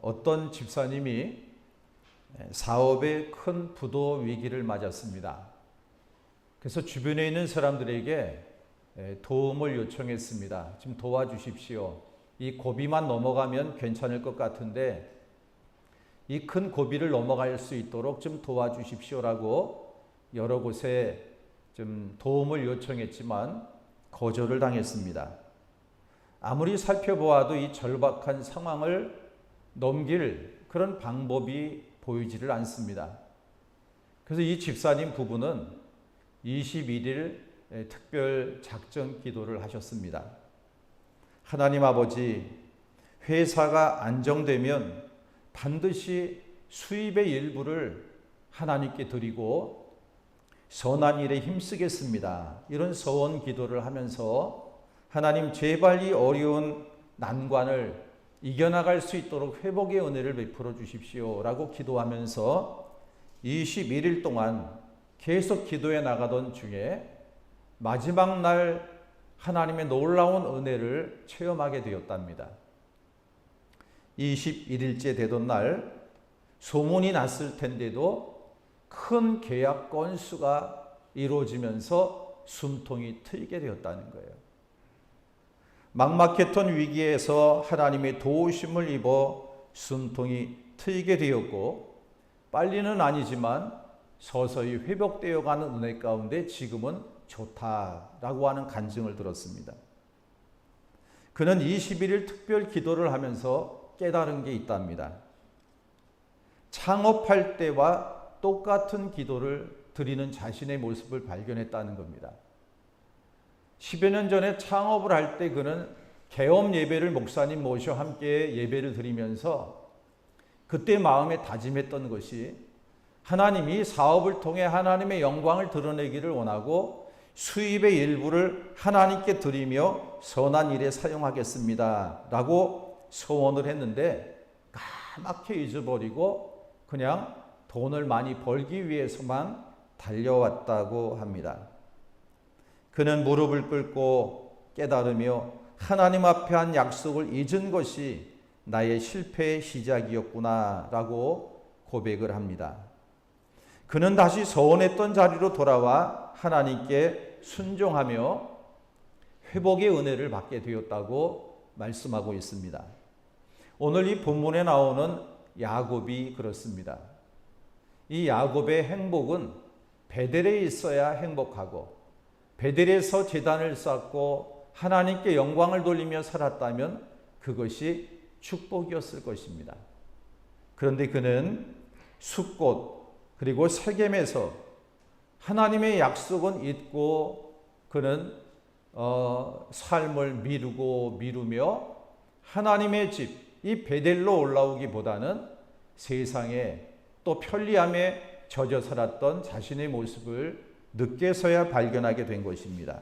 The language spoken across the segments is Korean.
어떤 집사님이 사업에 큰 부도 위기를 맞았습니다. 그래서 주변에 있는 사람들에게 도움을 요청했습니다. 좀 도와주십시오. 이 고비만 넘어가면 괜찮을 것 같은데 이 큰 고비를 넘어갈 수 있도록 좀 도와주십시오라고 여러 곳에 좀 도움을 요청했지만 거절을 당했습니다. 아무리 살펴보아도 이 절박한 상황을 넘길 그런 방법이 보이지를 않습니다. 그래서 이 집사님 부부는 21일 특별 작전 기도를 하셨습니다. 하나님 아버지, 회사가 안정되면 반드시 수입의 일부를 하나님께 드리고 선한 일에 힘쓰겠습니다. 이런 서원 기도를 하면서 하나님 제발 이 어려운 난관을 이겨나갈 수 있도록 회복의 은혜를 베풀어 주십시오 라고 기도하면서 21일 동안 계속 기도해 나가던 중에 마지막 날 하나님의 놀라운 은혜를 체험하게 되었답니다. 21일째 되던 날 소문이 났을 텐데도 큰 계약 건수가 이루어지면서 숨통이 트이게 되었다는 거예요. 막막했던 위기에서 하나님의 도우심을 입어 숨통이 트이게 되었고 빨리는 아니지만 서서히 회복되어 가는 은혜 가운데 지금은 좋다라고 하는 간증을 들었습니다. 그는 21일 특별 기도를 하면서 깨달은 게 있답니다. 창업할 때와 똑같은 기도를 드리는 자신의 모습을 발견했다는 겁니다. 10여 년 전에 창업을 할 때 그는 개업 예배를 목사님 모셔 함께 예배를 드리면서 그때 마음에 다짐했던 것이 하나님이 사업을 통해 하나님의 영광을 드러내기를 원하고 수입의 일부를 하나님께 드리며 선한 일에 사용하겠습니다 라고 소원을 했는데 까맣게 잊어버리고 그냥 돈을 많이 벌기 위해서만 달려왔다고 합니다. 그는 무릎을 꿇고 깨달으며 하나님 앞에 한 약속을 잊은 것이 나의 실패의 시작이었구나 라고 고백을 합니다. 그는 다시 서원했던 자리로 돌아와 하나님께 순종하며 회복의 은혜를 받게 되었다고 말씀하고 있습니다. 오늘 이 본문에 나오는 야곱이 그렇습니다. 이 야곱의 행복은 베델에 있어야 행복하고 베델에서 제단을 쌓고 하나님께 영광을 돌리며 살았다면 그것이 축복이었을 것입니다. 그런데 그는 숫곳 그리고 세겜에서 하나님의 약속은 잊고 그는 삶을 미루며 하나님의 집, 이 베델로 올라오기보다는 세상에 또 편리함에 젖어 살았던 자신의 모습을 늦게서야 발견하게 된 것입니다.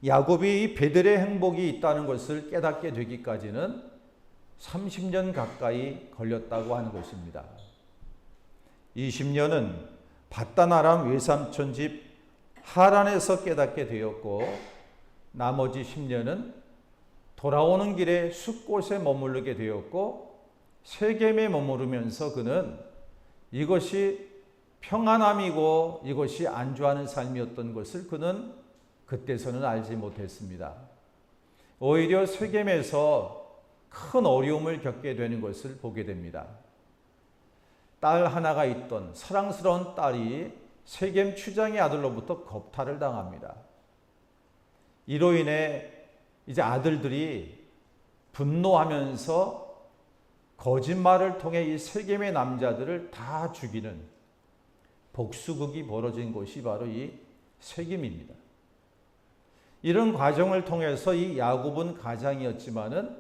야곱이 이 베델의 행복이 있다는 것을 깨닫게 되기까지는 30년 가까이 걸렸다고 하는 것입니다. 20년은 밧단 아람 외삼촌 집 하란에서 깨닫게 되었고 나머지 10년은 돌아오는 길에 숫곳에 머무르게 되었고 세겜에 머무르면서 그는 이것이 평안함이고 이것이 안주하는 삶이었던 것을 그는 그때서는 알지 못했습니다. 오히려 세겜에서 큰 어려움을 겪게 되는 것을 보게 됩니다. 딸 하나가 있던 사랑스러운 딸이 세겜 추장의 아들로부터 겁탈을 당합니다. 이로 인해 이제 아들들이 분노하면서 거짓말을 통해 이 세겜의 남자들을 다 죽이는 복수극이 벌어진 곳이 바로 이 세겜입니다. 이런 과정을 통해서 이 야곱은 가장이었지만은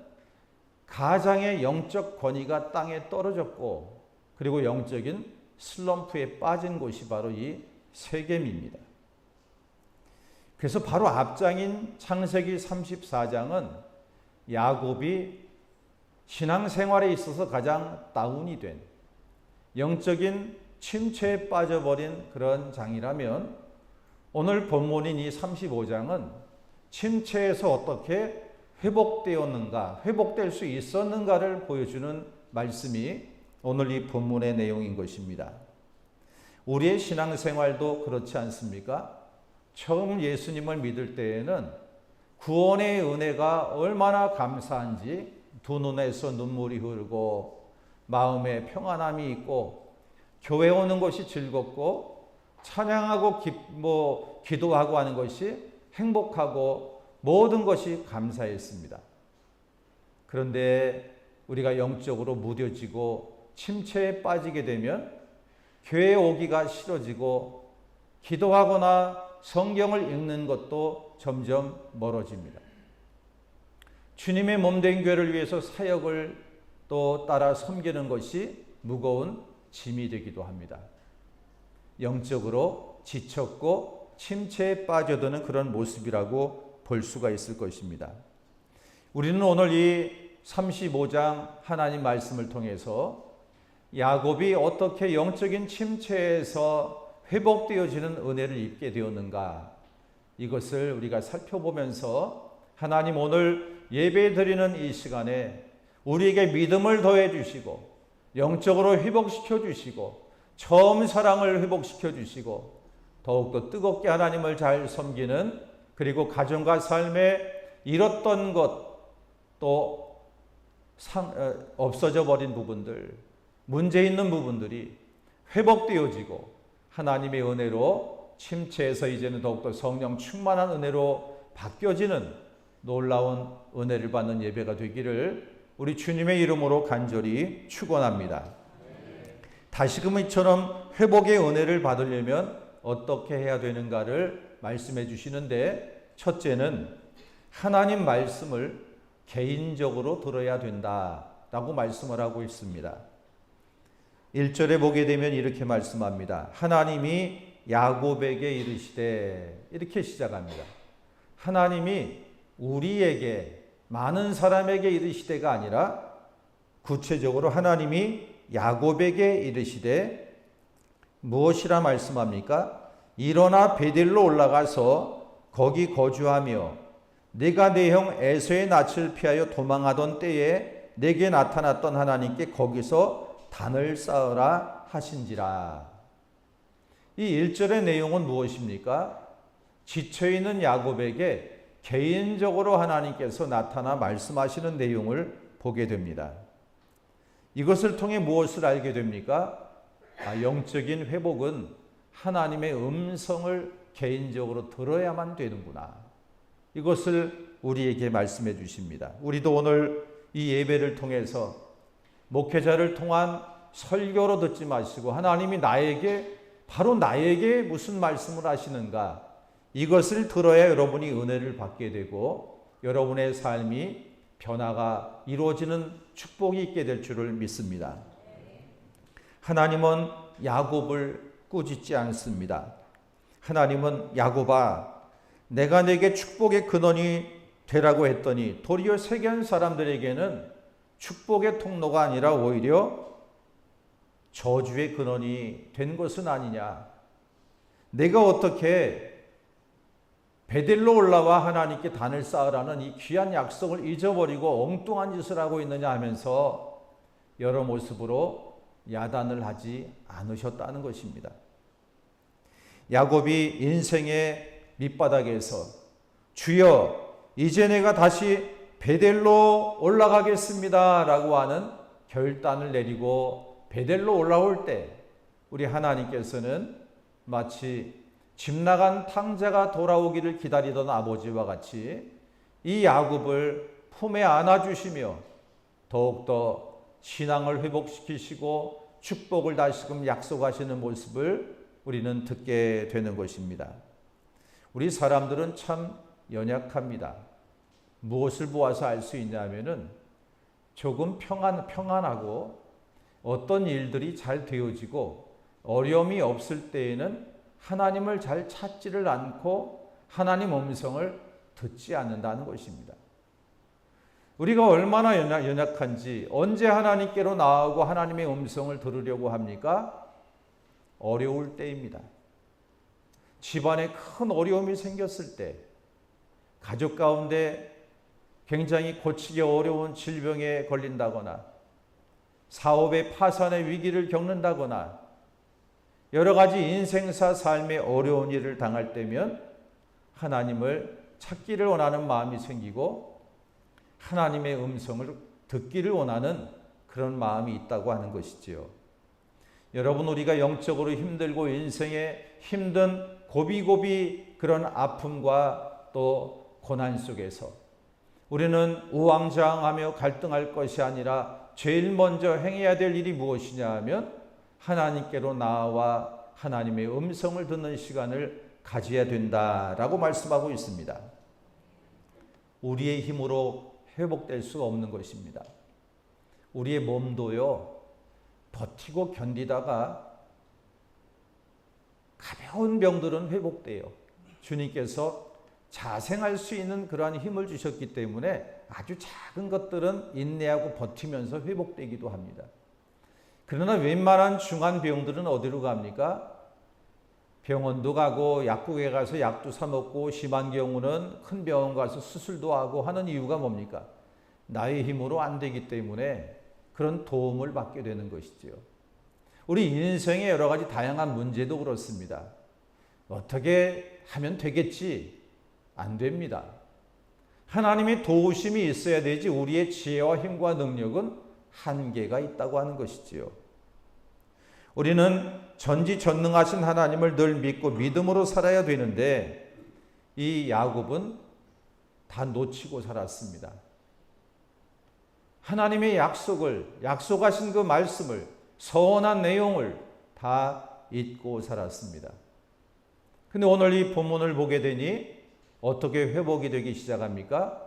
가장의 영적 권위가 땅에 떨어졌고 그리고 영적인 슬럼프에 빠진 곳이 바로 이 세겜입니다. 그래서 바로 앞장인 창세기 34장은 야곱이 신앙생활에 있어서 가장 다운이 된 영적인 침체에 빠져버린 그런 장이라면 오늘 본문인 이 35장은 침체에서 어떻게 회복되었는가, 회복될 수 있었는가를 보여주는 말씀이 오늘 이 본문의 내용인 것입니다. 우리의 신앙생활도 그렇지 않습니까? 처음 예수님을 믿을 때에는 구원의 은혜가 얼마나 감사한지 두 눈에서 눈물이 흐르고 마음에 평안함이 있고 교회 오는 것이 즐겁고 찬양하고 기도하고 하는 것이 행복하고 모든 것이 감사했습니다. 그런데 우리가 영적으로 무뎌지고 침체에 빠지게 되면 교회에 오기가 싫어지고 기도하거나 성경을 읽는 것도 점점 멀어집니다. 주님의 몸된 교회를 위해서 사역을 또 따라 섬기는 것이 무거운 짐이 되기도 합니다. 영적으로 지쳤고 침체에 빠져드는 그런 모습이라고 볼 수가 있을 것입니다. 우리는 오늘 이 35장 하나님 말씀을 통해서 야곱이 어떻게 영적인 침체에서 회복되어지는 은혜를 입게 되었는가, 이것을 우리가 살펴보면서 하나님 오늘 예배 드리는 이 시간에 우리에게 믿음을 더해 주시고 영적으로 회복시켜 주시고 처음 사랑을 회복시켜 주시고 더욱더 뜨겁게 하나님을 잘 섬기는, 그리고 가정과 삶에 잃었던 것 또 없어져 버린 부분들, 문제 있는 부분들이 회복되어지고 하나님의 은혜로 침체에서 이제는 더욱더 성령 충만한 은혜로 바뀌어지는 놀라운 은혜를 받는 예배가 되기를 우리 주님의 이름으로 간절히 축원합니다. 다시금 이처럼 회복의 은혜를 받으려면 어떻게 해야 되는가를 말씀해 주시는데, 첫째는 하나님 말씀을 개인적으로 들어야 된다라고 말씀을 하고 있습니다. 1절에 보게 되면 이렇게 말씀합니다. 하나님이 야곱에게 이르시되, 이렇게 시작합니다. 하나님이 우리에게, 많은 사람에게 이르시되가 아니라 구체적으로 하나님이 야곱에게 이르시되 무엇이라 말씀합니까? 일어나 베델로 올라가서 거기 거주하며 네가 내 형 에서의 낯을 피하여 도망하던 때에 내게 나타났던 하나님께 거기서 단을 쌓으라 하신지라. 이 1절의 내용은 무엇입니까? 지쳐있는 야곱에게 개인적으로 하나님께서 나타나 말씀하시는 내용을 보게 됩니다. 이것을 통해 무엇을 알게 됩니까? 영적인 회복은 하나님의 음성을 개인적으로 들어야만 되는구나. 이것을 우리에게 말씀해 주십니다. 우리도 오늘 이 예배를 통해서 목회자를 통한 설교로 듣지 마시고 하나님이 바로 나에게 무슨 말씀을 하시는가, 이것을 들어야 여러분이 은혜를 받게 되고 여러분의 삶이 변화가 이루어지는 축복이 있게 될 줄을 믿습니다. 하나님은 야곱을 꾸짖지 않습니다. 하나님은 야곱아, 내가 내게 축복의 근원이 되라고 했더니 도리어 세겜 사람들에게는 축복의 통로가 아니라 오히려 저주의 근원이 된 것은 아니냐. 내가 어떻게 베델로 올라와 하나님께 단을 쌓으라는 이 귀한 약속을 잊어버리고 엉뚱한 짓을 하고 있느냐 하면서 여러 모습으로 야단을 하지 않으셨다는 것입니다. 야곱이 인생의 밑바닥에서 주여 이제 내가 다시 베델로 올라가겠습니다 라고 하는 결단을 내리고 베델로 올라올 때 우리 하나님께서는 마치 집 나간 탕자가 돌아오기를 기다리던 아버지와 같이 이 야곱을 품에 안아주시며 더욱더 신앙을 회복시키시고 축복을 다시금 약속하시는 모습을 우리는 듣게 되는 것입니다. 우리 사람들은 참 연약합니다. 무엇을 보아서 알 수 있냐면은 조금 평안하고 어떤 일들이 잘 되어지고 어려움이 없을 때에는 하나님을 잘 찾지를 않고 하나님 음성을 듣지 않는다는 것입니다. 우리가 얼마나 연약한지, 언제 하나님께로 나아가고 하나님의 음성을 들으려고 합니까? 어려울 때입니다. 집안에 큰 어려움이 생겼을 때, 가족 가운데 굉장히 고치기 어려운 질병에 걸린다거나 사업의 파산의 위기를 겪는다거나 여러 가지 인생사 삶의 어려운 일을 당할 때면 하나님을 찾기를 원하는 마음이 생기고 하나님의 음성을 듣기를 원하는 그런 마음이 있다고 하는 것이지요. 여러분, 우리가 영적으로 힘들고 인생에 힘든 고비고비 그런 아픔과 또 고난 속에서 우리는 우왕좌왕하며 갈등할 것이 아니라 제일 먼저 행해야 될 일이 무엇이냐 하면 하나님께로 나아와 하나님의 음성을 듣는 시간을 가져야 된다라고 말씀하고 있습니다. 우리의 힘으로 회복될 수가 없는 것입니다. 우리의 몸도요, 버티고 견디다가 가벼운 병들은 회복돼요. 주님께서 자생할 수 있는 그러한 힘을 주셨기 때문에 아주 작은 것들은 인내하고 버티면서 회복되기도 합니다. 그러나 웬만한 중한 병들은 어디로 갑니까? 병원도 가고 약국에 가서 약도 사 먹고 심한 경우는 큰 병원 가서 수술도 하고 하는 이유가 뭡니까? 나의 힘으로 안 되기 때문에 그런 도움을 받게 되는 것이지요. 우리 인생의 여러 가지 다양한 문제도 그렇습니다. 어떻게 하면 되겠지? 안 됩니다. 하나님의 도우심이 있어야 되지 우리의 지혜와 힘과 능력은 한계가 있다고 하는 것이지요. 우리는 전지전능하신 하나님을 늘 믿고 믿음으로 살아야 되는데 이 야곱은 다 놓치고 살았습니다. 하나님의 약속하신 그 말씀을, 서원한 내용을 다 잊고 살았습니다. 근데 오늘 이 본문을 보게 되니 어떻게 회복이 되기 시작합니까?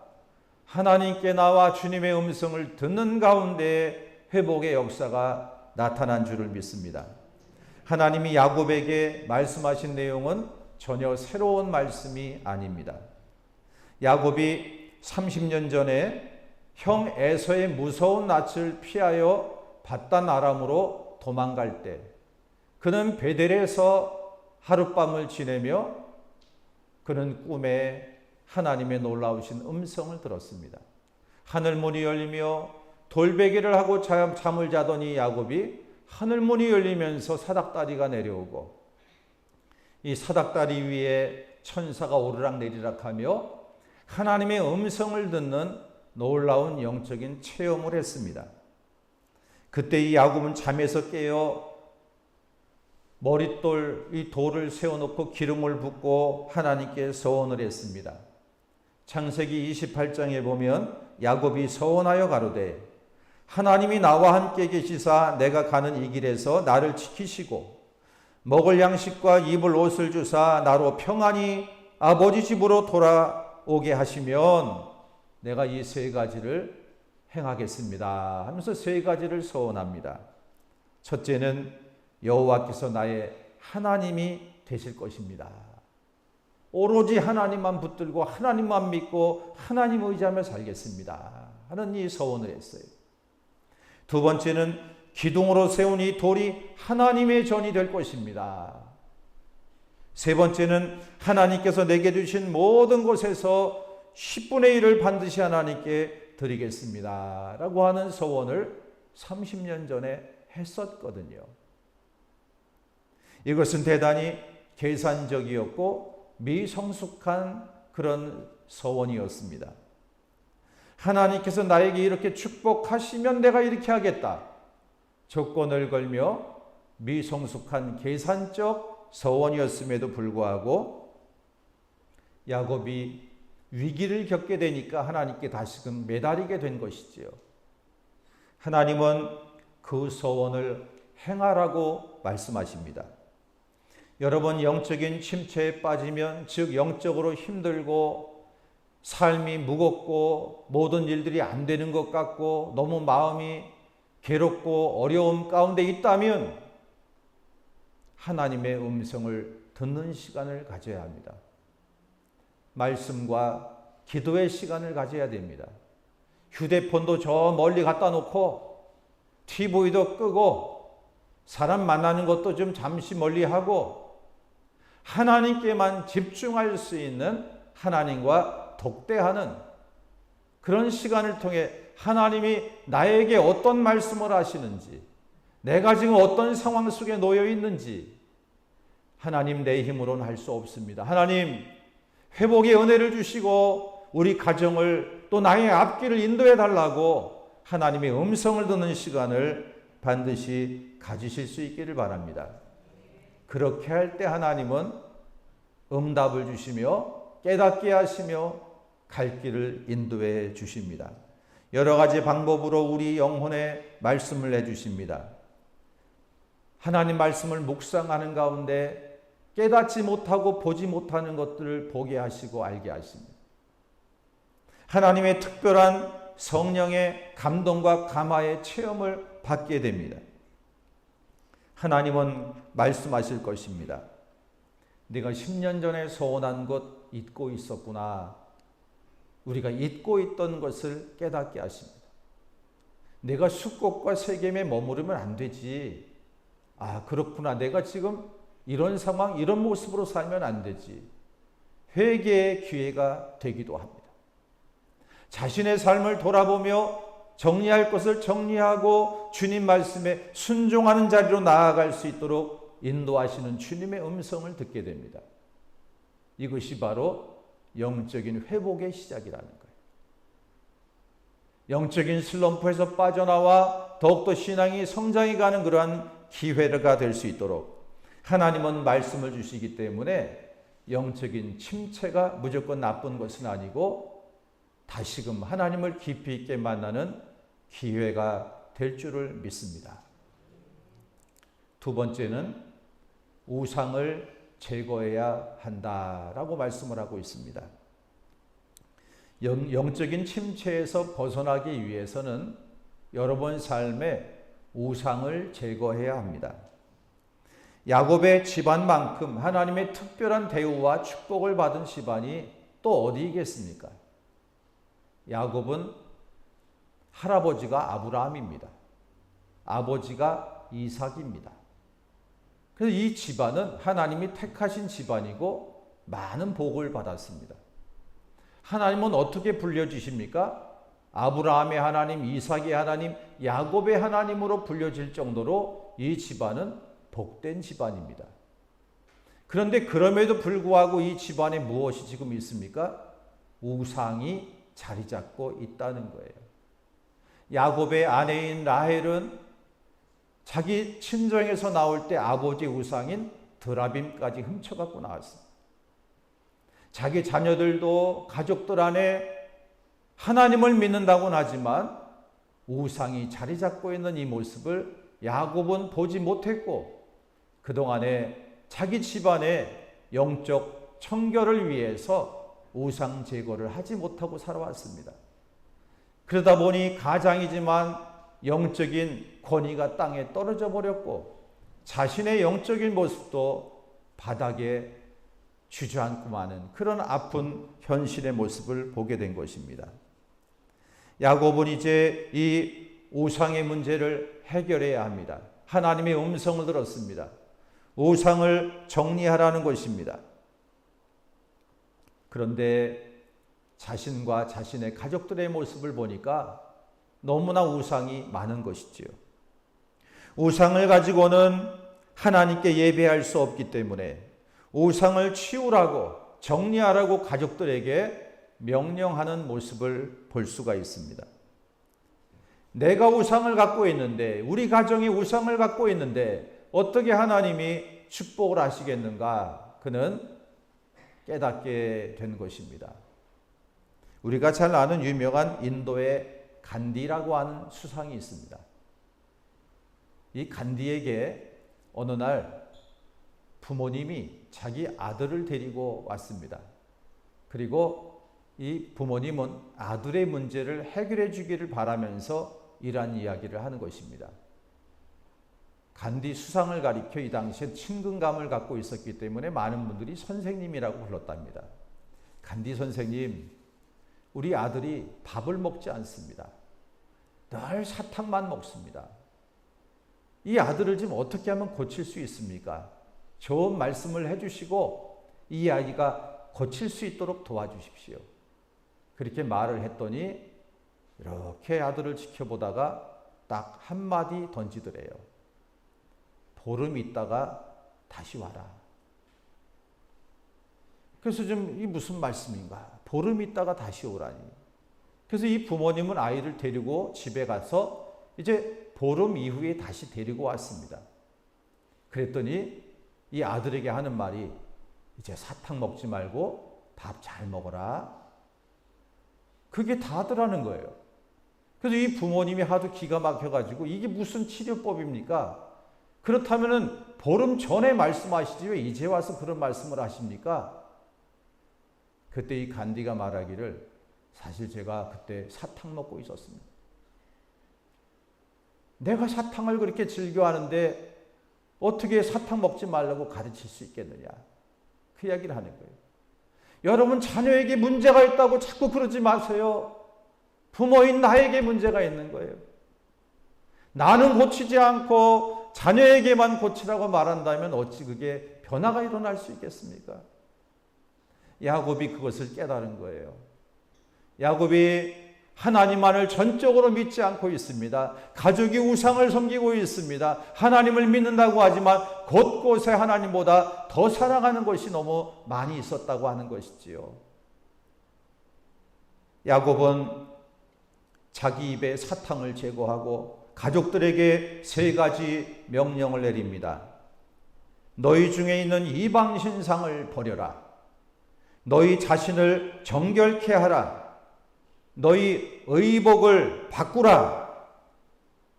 하나님께 나와 주님의 음성을 듣는 가운데 회복의 역사가 나타난 줄을 믿습니다. 하나님이 야곱에게 말씀하신 내용은 전혀 새로운 말씀이 아닙니다. 야곱이 30년 전에 형 에서의 무서운 낯을 피하여 바단 아람으로 도망갈 때 그는 베델에서 하룻밤을 지내며 그는 꿈에 하나님의 놀라우신 음성을 들었습니다. 하늘문이 열리며 돌베개를 하고 잠을 자더니 야곱이 하늘문이 열리면서 사닥다리가 내려오고 이 사닥다리 위에 천사가 오르락내리락 하며 하나님의 음성을 듣는 놀라운 영적인 체험을 했습니다. 그때 이 야곱은 잠에서 깨어 머릿돌 이 돌을 세워놓고 기름을 붓고 하나님께 서원을 했습니다. 창세기 28장에 보면 야곱이 서원하여 가로되 하나님이 나와 함께 계시사 내가 가는 이 길에서 나를 지키시고 먹을 양식과 입을 옷을 주사 나로 평안히 아버지 집으로 돌아오게 하시면 내가 이 세 가지를 행하겠습니다 하면서 세 가지를 서원합니다. 첫째는 여호와께서 나의 하나님이 되실 것입니다. 오로지 하나님만 붙들고 하나님만 믿고 하나님 의지하며 살겠습니다 하는 이 서원을 했어요. 두 번째는 기둥으로 세운 이 돌이 하나님의 전이 될 것입니다. 세 번째는 하나님께서 내게 주신 모든 것에서 10분의 1을 반드시 하나님께 드리겠습니다 라고 하는 서원을 30년 전에 했었거든요. 이것은 대단히 계산적이었고 미성숙한 그런 서원이었습니다. 하나님께서 나에게 이렇게 축복하시면 내가 이렇게 하겠다. 조건을 걸며 미성숙한 계산적 서원이었음에도 불구하고 야곱이 위기를 겪게 되니까 하나님께 다시금 매달리게 된 것이지요. 하나님은 그 서원을 행하라고 말씀하십니다. 여러분, 영적인 침체에 빠지면, 즉 영적으로 힘들고 삶이 무겁고 모든 일들이 안 되는 것 같고 너무 마음이 괴롭고 어려움 가운데 있다면 하나님의 음성을 듣는 시간을 가져야 합니다. 말씀과 기도의 시간을 가져야 됩니다. 휴대폰도 저 멀리 갖다 놓고 TV도 끄고 사람 만나는 것도 좀 잠시 멀리 하고 하나님께만 집중할 수 있는, 하나님과 독대하는 그런 시간을 통해 하나님이 나에게 어떤 말씀을 하시는지, 내가 지금 어떤 상황 속에 놓여 있는지 하나님 내 힘으로는 할 수 없습니다. 하나님 회복의 은혜를 주시고 우리 가정을 또 나의 앞길을 인도해 달라고 하나님의 음성을 듣는 시간을 반드시 가지실 수 있기를 바랍니다. 그렇게 할 때 하나님은 응답을 주시며 깨닫게 하시며 갈 길을 인도해 주십니다. 여러 가지 방법으로 우리 영혼에 말씀을 해주십니다. 하나님 말씀을 묵상하는 가운데 깨닫지 못하고 보지 못하는 것들을 보게 하시고 알게 하십니다. 하나님의 특별한 성령의 감동과 감화의 체험을 받게 됩니다. 하나님은 말씀하실 것입니다. 네가 10년 전에 소원한 것 잊고 있었구나. 우리가 잊고 있던 것을 깨닫게 하십니다. 내가 숙곡과 세겜에 머무르면 안 되지. 아, 그렇구나. 내가 지금 이런 상황, 이런 모습으로 살면 안 되지. 회개의 기회가 되기도 합니다. 자신의 삶을 돌아보며 정리할 것을 정리하고 주님 말씀에 순종하는 자리로 나아갈 수 있도록 인도하시는 주님의 음성을 듣게 됩니다. 이것이 바로 영적인 회복의 시작이라는 거예요. 영적인 슬럼프에서 빠져나와 더욱더 신앙이 성장해 가는 그러한 기회가 될 수 있도록 하나님은 말씀을 주시기 때문에 영적인 침체가 무조건 나쁜 것은 아니고 다시금 하나님을 깊이 있게 만나는 기회가 될 줄을 믿습니다. 두 번째는 우상을 제거해야 한다라고 말씀을 하고 있습니다. 영적인 침체에서 벗어나기 위해서는 여러분 삶에 우상을 제거해야 합니다. 야곱의 집안만큼 하나님의 특별한 대우와 축복을 받은 집안이 또 어디겠습니까? 야곱은 할아버지가 아브라함입니다. 아버지가 이삭입니다. 그래서 이 집안은 하나님이 택하신 집안이고 많은 복을 받았습니다. 하나님은 어떻게 불려주십니까? 아브라함의 하나님, 이삭의 하나님, 야곱의 하나님으로 불려질 정도로 이 집안은 복된 집안입니다. 그런데 그럼에도 불구하고 이 집안에 무엇이 지금 있습니까? 우상이 자리 잡고 있다는 거예요. 야곱의 아내인 라헬은 자기 친정에서 나올 때 아버지 우상인 드라빔까지 훔쳐갖고 나왔습니다. 자기 자녀들도 가족들 안에 하나님을 믿는다고는 하지만 우상이 자리 잡고 있는 이 모습을 야곱은 보지 못했고 그동안에 자기 집안의 영적 청결을 위해서 우상 제거를 하지 못하고 살아왔습니다. 그러다 보니 가장이지만 영적인 권위가 땅에 떨어져 버렸고 자신의 영적인 모습도 바닥에 주저앉고 마는 그런 아픈 현실의 모습을 보게 된 것입니다. 야곱은 이제 이 우상의 문제를 해결해야 합니다. 하나님의 음성을 들었습니다. 우상을 정리하라는 것입니다. 그런데 자신과 자신의 가족들의 모습을 보니까 너무나 우상이 많은 것이지요. 우상을 가지고는 하나님께 예배할 수 없기 때문에 우상을 치우라고 정리하라고 가족들에게 명령하는 모습을 볼 수가 있습니다. 내가 우상을 갖고 있는데 우리 가정이 우상을 갖고 있는데 어떻게 하나님이 축복을 하시겠는가? 그는 깨닫게 된 것입니다. 우리가 잘 아는 유명한 인도의 간디라고 하는 수상이 있습니다. 이 간디에게 어느 날 부모님이 자기 아들을 데리고 왔습니다. 그리고 이 부모님은 아들의 문제를 해결해 주기를 바라면서 이러한 이야기를 하는 것입니다. 간디 수상을 가리켜 이 당시에 친근감을 갖고 있었기 때문에 많은 분들이 선생님이라고 불렀답니다. 간디 선생님, 우리 아들이 밥을 먹지 않습니다. 늘 사탕만 먹습니다. 이 아들을 지금 어떻게 하면 고칠 수 있습니까? 좋은 말씀을 해주시고 이 아이가 고칠 수 있도록 도와주십시오. 그렇게 말을 했더니 이렇게 아들을 지켜보다가 딱 한마디 던지더래요. 보름 있다가 다시 와라. 그래서 좀 이 무슨 말씀인가? 보름 있다가 다시 오라니. 그래서 이 부모님은 아이를 데리고 집에 가서 이제 보름 이후에 다시 데리고 왔습니다. 그랬더니 이 아들에게 하는 말이 이제 사탕 먹지 말고 밥 잘 먹어라. 그게 다더라는 거예요. 그래서 이 부모님이 하도 기가 막혀가지고 이게 무슨 치료법입니까? 그렇다면은 보름 전에 말씀하시지 왜 이제 와서 그런 말씀을 하십니까? 그때 이 간디가 말하기를 사실 제가 그때 사탕 먹고 있었습니다. 내가 사탕을 그렇게 즐겨하는데 어떻게 사탕 먹지 말라고 가르칠 수 있겠느냐. 그 이야기를 하는 거예요. 여러분 자녀에게 문제가 있다고 자꾸 그러지 마세요. 부모인 나에게 문제가 있는 거예요. 나는 고치지 않고 자녀에게만 고치라고 말한다면 어찌 그게 변화가 일어날 수 있겠습니까? 야곱이 그것을 깨달은 거예요. 야곱이 하나님만을 전적으로 믿지 않고 있습니다. 가족이 우상을 섬기고 있습니다. 하나님을 믿는다고 하지만 곳곳에 하나님보다 더 사랑하는 것이 너무 많이 있었다고 하는 것이지요. 야곱은 자기 입에 사탕을 제거하고 가족들에게 3가지 명령을 내립니다. 너희 중에 있는 이방 신상을 버려라. 너희 자신을 정결케 하라. 너희 의복을 바꾸라.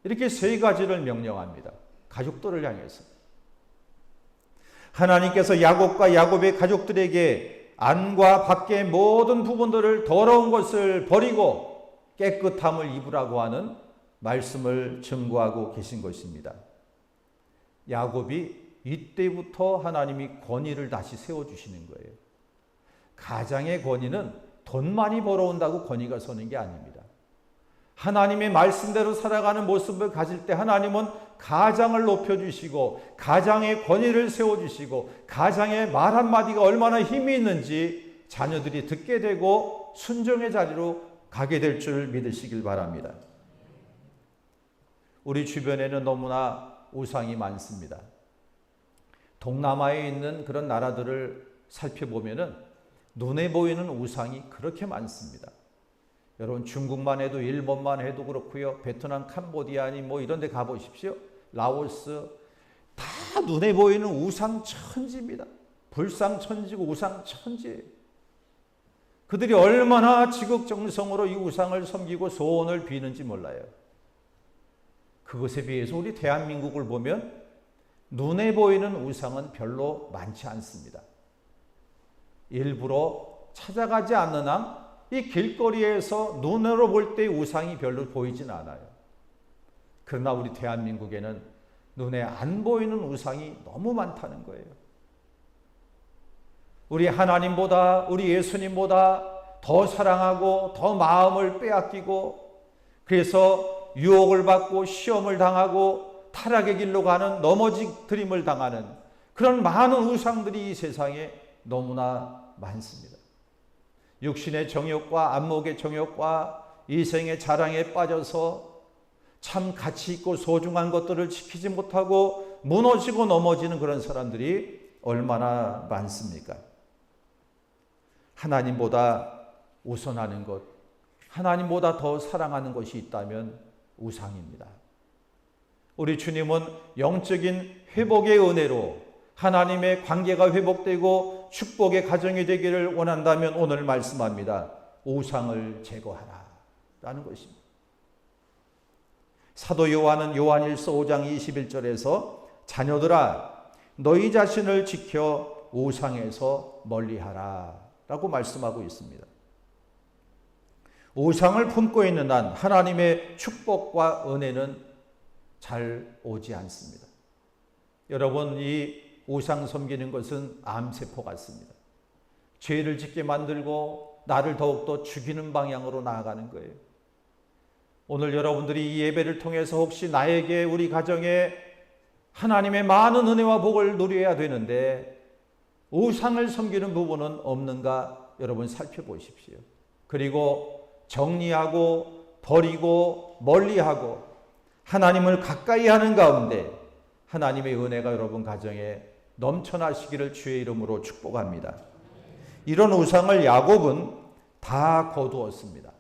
이렇게 3가지를 명령합니다. 가족들을 향해서. 하나님께서 야곱과 야곱의 가족들에게 안과 밖의 모든 부분들을 더러운 것을 버리고 깨끗함을 입으라고 하는 말씀을 증거하고 계신 것입니다. 야곱이 이때부터 하나님이 권위를 다시 세워주시는 거예요. 가장의 권위는 돈 많이 벌어온다고 권위가 서는 게 아닙니다. 하나님의 말씀대로 살아가는 모습을 가질 때 하나님은 가장을 높여주시고 가장의 권위를 세워주시고 가장의 말 한마디가 얼마나 힘이 있는지 자녀들이 듣게 되고 순종의 자리로 가게 될 줄 믿으시길 바랍니다. 우리 주변에는 너무나 우상이 많습니다. 동남아에 있는 그런 나라들을 살펴보면은 눈에 보이는 우상이 그렇게 많습니다. 여러분 중국만 해도 일본만 해도 그렇고요. 베트남, 캄보디아니 뭐 이런 데 가보십시오. 라오스 다 눈에 보이는 우상 천지입니다. 불상천지고 우상 천지예요. 그들이 얼마나 지극정성으로 이 우상을 섬기고 소원을 비는지 몰라요. 그것에 비해서 우리 대한민국을 보면 눈에 보이는 우상은 별로 많지 않습니다. 일부러 찾아가지 않는 한 이 길거리에서 눈으로 볼 때 우상이 별로 보이진 않아요. 그러나 우리 대한민국에는 눈에 안 보이는 우상이 너무 많다는 거예요. 우리 하나님보다 우리 예수님보다 더 사랑하고 더 마음을 빼앗기고 그래서 유혹을 받고 시험을 당하고 타락의 길로 가는 넘어짐을 당하는 그런 많은 우상들이 이 세상에 너무나 많습니다. 육신의 정욕과 안목의 정욕과 이생의 자랑에 빠져서 참 가치 있고 소중한 것들을 지키지 못하고 무너지고 넘어지는 그런 사람들이 얼마나 많습니까? 하나님보다 우선하는 것, 하나님보다 더 사랑하는 것이 있다면 우상입니다. 우리 주님은 영적인 회복의 은혜로 하나님의 관계가 회복되고 축복의 가정이 되기를 원한다면 오늘 말씀합니다. 우상을 제거하라 라는 것입니다. 사도 요한은 요한일서 5장 21절에서 자녀들아 너희 자신을 지켜 우상에서 멀리하라 라고 말씀하고 있습니다. 우상을 품고 있는 한 하나님의 축복과 은혜는 잘 오지 않습니다. 여러분 이 우상 섬기는 것은 암세포 같습니다. 죄를 짓게 만들고 나를 더욱더 죽이는 방향으로 나아가는 거예요. 오늘 여러분들이 이 예배를 통해서 혹시 나에게 우리 가정에 하나님의 많은 은혜와 복을 누려야 되는데 우상을 섬기는 부분은 없는가 여러분 살펴보십시오. 그리고 정리하고 버리고 멀리하고 하나님을 가까이 하는 가운데 하나님의 은혜가 여러분 가정에 넘쳐나시기를 주의 이름으로 축복합니다. 이런 우상을 야곱은 다 거두었습니다.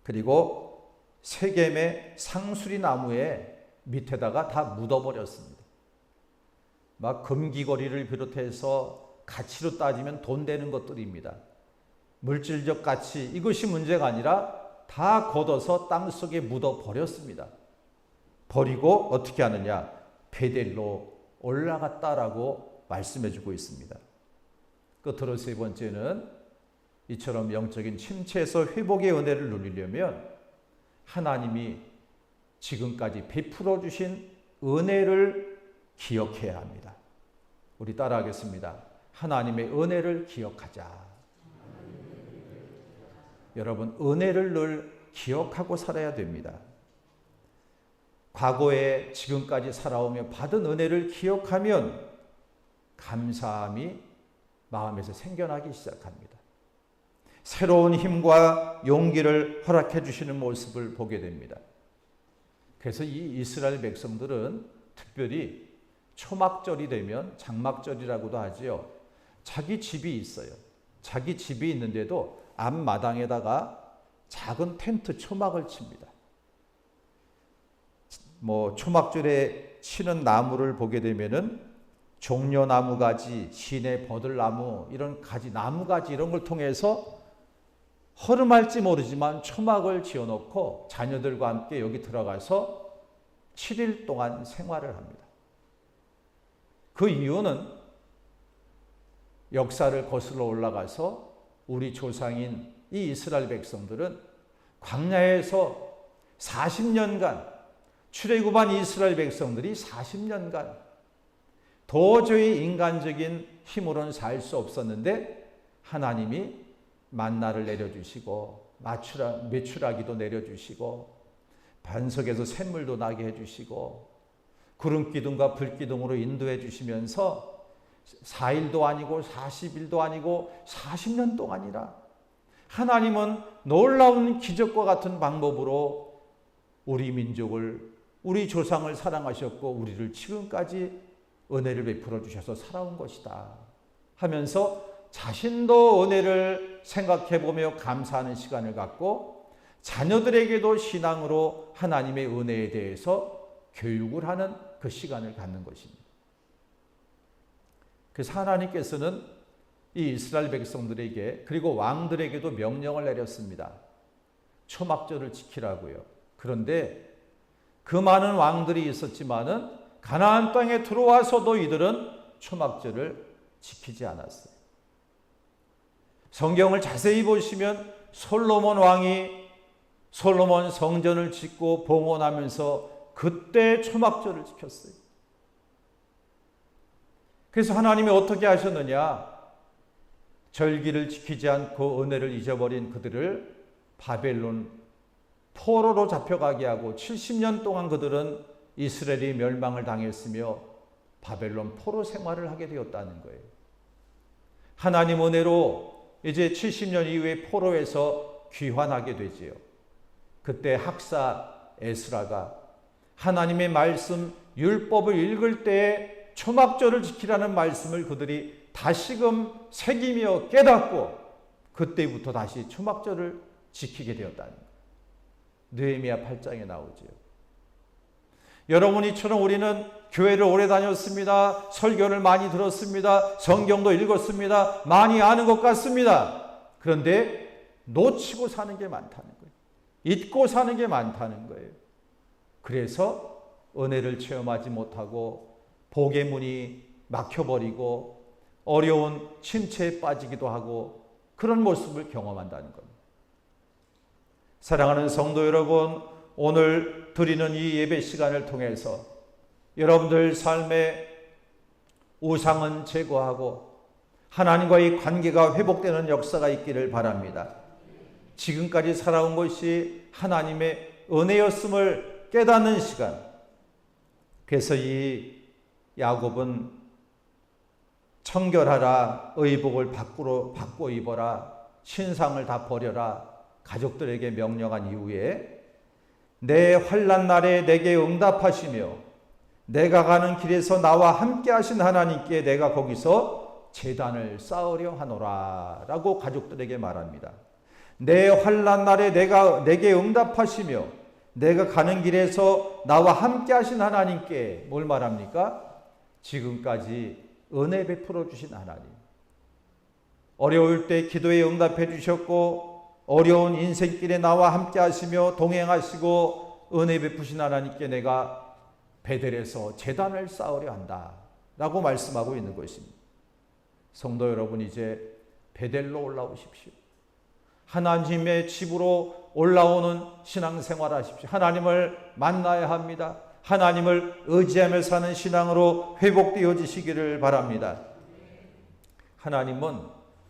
그리고 세겜의 상수리 나무에 밑에다가 다 묻어버렸습니다. 막 금귀거리를 비롯해서 가치로 따지면 돈 되는 것들입니다. 물질적 가치, 이것이 문제가 아니라 다 걷어서 땅속에 묻어버렸습니다. 버리고 어떻게 하느냐? 베델로 올라갔다라고 말씀해주고 있습니다. 끝으로 세 번째는 이처럼 영적인 침체에서 회복의 은혜를 누리려면 하나님이 지금까지 베풀어 주신 은혜를 기억해야 합니다. 우리 따라하겠습니다. 하나님의 은혜를 기억하자. 여러분, 은혜를 늘 기억하고 살아야 됩니다. 과거에 지금까지 살아오며 받은 은혜를 기억하면 감사함이 마음에서 생겨나기 시작합니다. 새로운 힘과 용기를 허락해 주시는 모습을 보게 됩니다. 그래서 이 이스라엘 백성들은 특별히 초막절이 되면 장막절이라고도 하지요. 자기 집이 있어요. 자기 집이 있는데도 앞마당에다가 작은 텐트 초막을 칩니다. 초막절에 치는 나무를 보게 되면은 종려나무 가지, 시내 버들나무, 이런 가지, 나무 가지 이런 걸 통해서 허름할지 모르지만 초막을 지어놓고 자녀들과 함께 여기 들어가서 7일 동안 생활을 합니다. 그 이유는 역사를 거슬러 올라가서 우리 조상인 이 이스라엘 백성들은 광야에서 40년간 출애굽한 이스라엘 백성들이 40년간 도저히 인간적인 힘으로는 살 수 없었는데 하나님이 만나를 내려주시고 메추라기도 내려주시고 반석에서 샘물도 나게 해주시고 구름기둥과 불기둥으로 인도해 주시면서 4일도 아니고 40일도 아니고 40년 동안이라 하나님은 놀라운 기적과 같은 방법으로 우리 민족을, 우리 조상을 사랑하셨고 우리를 지금까지 은혜를 베풀어 주셔서 살아온 것이다 하면서 자신도 은혜를 생각해보며 감사하는 시간을 갖고 자녀들에게도 신앙으로 하나님의 은혜에 대해서 교육을 하는 그 시간을 갖는 것입니다. 그래서 하나님께서는 이 이스라엘 백성들에게 그리고 왕들에게도 명령을 내렸습니다. 초막절을 지키라고요. 그런데 그 많은 왕들이 있었지만은 가나안 땅에 들어와서도 이들은 초막절을 지키지 않았어요. 성경을 자세히 보시면 솔로몬 왕이 솔로몬 성전을 짓고 봉헌하면서 그때 초막절을 지켰어요. 그래서 하나님이 어떻게 하셨느냐? 절기를 지키지 않고 은혜를 잊어버린 그들을 바벨론 포로로 잡혀가게 하고 70년 동안 그들은 이스라엘이 멸망을 당했으며 바벨론 포로 생활을 하게 되었다는 거예요. 하나님 은혜로 이제 70년 이후에 포로에서 귀환하게 되지요. 그때 학사 에스라가 하나님의 말씀 율법을 읽을 때에 초막절을 지키라는 말씀을 그들이 다시금 새기며 깨닫고 그때부터 다시 초막절을 지키게 되었다는 거예요. 느헤미야 8장에 나오지요. 여러분이처럼 우리는 교회를 오래 다녔습니다. 설교를 많이 들었습니다. 성경도 읽었습니다. 많이 아는 것 같습니다. 그런데 놓치고 사는 게 많다는 거예요. 잊고 사는 게 많다는 거예요. 그래서 은혜를 체험하지 못하고 복의 문이 막혀버리고 어려운 침체에 빠지기도 하고 그런 모습을 경험한다는 겁니다. 사랑하는 성도 여러분, 오늘 드리는 이 예배 시간을 통해서 여러분들 삶의 우상은 제거하고 하나님과의 관계가 회복되는 역사가 있기를 바랍니다. 지금까지 살아온 것이 하나님의 은혜였음을 깨닫는 시간. 그래서 이 야곱은 청결하라, 의복을 바꾸어 입어라, 신상을 다 버려라, 가족들에게 명령한 이후에 내 환난 날에 내게 응답하시며 내가 가는 길에서 나와 함께 하신 하나님께 내가 거기서 제단을 쌓으려 하노라 라고 가족들에게 말합니다. 내 환난 날에 내게 응답하시며 내가 가는 길에서 나와 함께 하신 하나님께 뭘 말합니까? 지금까지 은혜 베풀어 주신 하나님. 어려울 때 기도에 응답해 주셨고 어려운 인생길에 나와 함께 하시며 동행하시고 은혜 베푸신 하나님께 내가 베델에서 제단을 쌓으려 한다 라고 말씀하고 있는 것입니다. 성도 여러분, 이제 베델로 올라오십시오. 하나님의 집으로 올라오는 신앙생활 하십시오. 하나님을 만나야 합니다. 하나님을 의지하며 사는 신앙으로 회복되어지시기를 바랍니다. 하나님은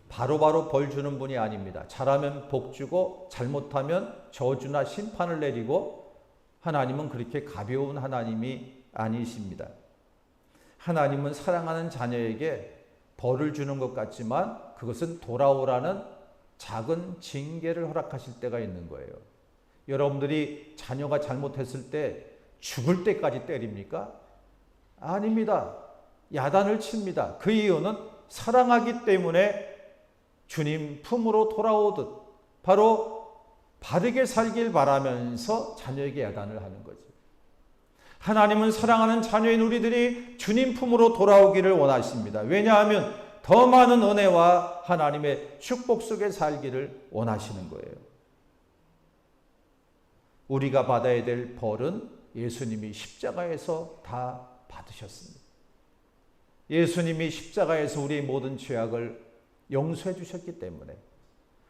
바로바로 벌 주는 분이 아닙니다. 잘하면 복 주고 잘못하면 저주나 심판을 내리고, 하나님은 그렇게 가벼운 하나님이 아니십니다. 하나님은 사랑하는 자녀에게 벌을 주는 것 같지만 그것은 돌아오라는 작은 징계를 허락하실 때가 있는 거예요. 여러분들이 자녀가 잘못했을 때 죽을 때까지 때립니까? 아닙니다. 야단을 칩니다. 그 이유는 사랑하기 때문에 주님 품으로 돌아오듯 바로 바르게 살길 바라면서 자녀에게 야단을 하는 거죠. 하나님은 사랑하는 자녀인 우리들이 주님 품으로 돌아오기를 원하십니다. 왜냐하면 더 많은 은혜와 하나님의 축복 속에 살기를 원하시는 거예요. 우리가 받아야 될 벌은 예수님이 십자가에서 다 받으셨습니다. 예수님이 십자가에서 우리의 모든 죄악을 용서해 주셨기 때문에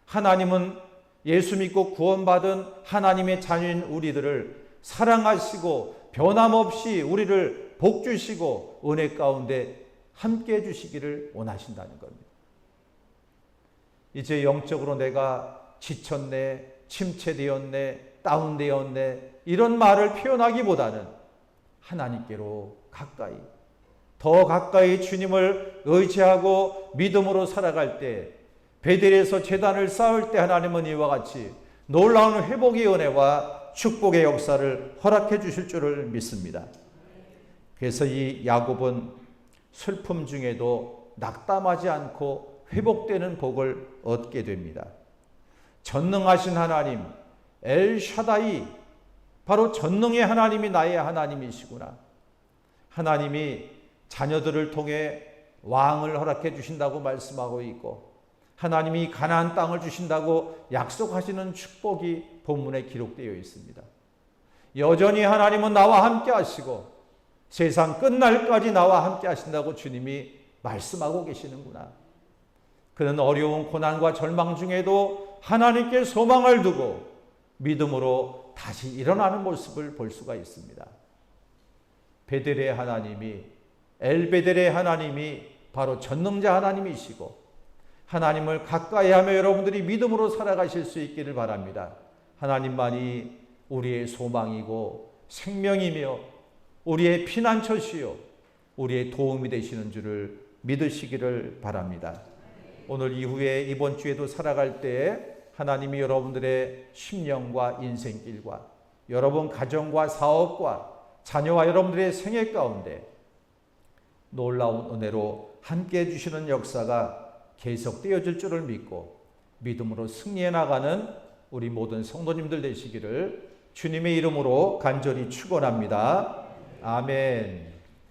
하나님은 예수 믿고 구원받은 하나님의 자녀인 우리들을 사랑하시고 변함없이 우리를 복 주시고 은혜 가운데 함께 해주시기를 원하신다는 겁니다. 이제 영적으로 내가 지쳤네, 침체되었네, 다운되었네 이런 말을 표현하기보다는 하나님께로 가까이, 더 가까이 주님을 의지하고 믿음으로 살아갈 때, 베델에서 제단을 쌓을 때 하나님은 이와 같이 놀라운 회복의 은혜와 축복의 역사를 허락해 주실 줄을 믿습니다. 그래서 이 야곱은 슬픔 중에도 낙담하지 않고 회복되는 복을 얻게 됩니다. 전능하신 하나님 엘샤다이, 바로 전능의 하나님이 나의 하나님이시구나. 하나님이 자녀들을 통해 왕을 허락해 주신다고 말씀하고 있고, 하나님이 가나안 땅을 주신다고 약속하시는 축복이 본문에 기록되어 있습니다. 여전히 하나님은 나와 함께 하시고 세상 끝날까지 나와 함께 하신다고 주님이 말씀하고 계시는구나. 그는 어려운 고난과 절망 중에도 하나님께 소망을 두고 믿음으로 다시 일어나는 모습을 볼 수가 있습니다. 베델의 하나님이, 엘베델의 하나님이 바로 전능자 하나님이시고 하나님을 가까이 하며 여러분들이 믿음으로 살아가실 수 있기를 바랍니다. 하나님만이 우리의 소망이고 생명이며 우리의 피난처시요 우리의 도움이 되시는 줄을 믿으시기를 바랍니다. 오늘 이후에 이번 주에도 살아갈 때에 하나님이 여러분들의 심령과 인생길과 여러분 가정과 사업과 자녀와 여러분들의 생애 가운데 놀라운 은혜로 함께 해주시는 역사가 계속되어질 줄을 믿고 믿음으로 승리해 나가는 우리 모든 성도님들 되시기를 주님의 이름으로 간절히 축원합니다. 아멘.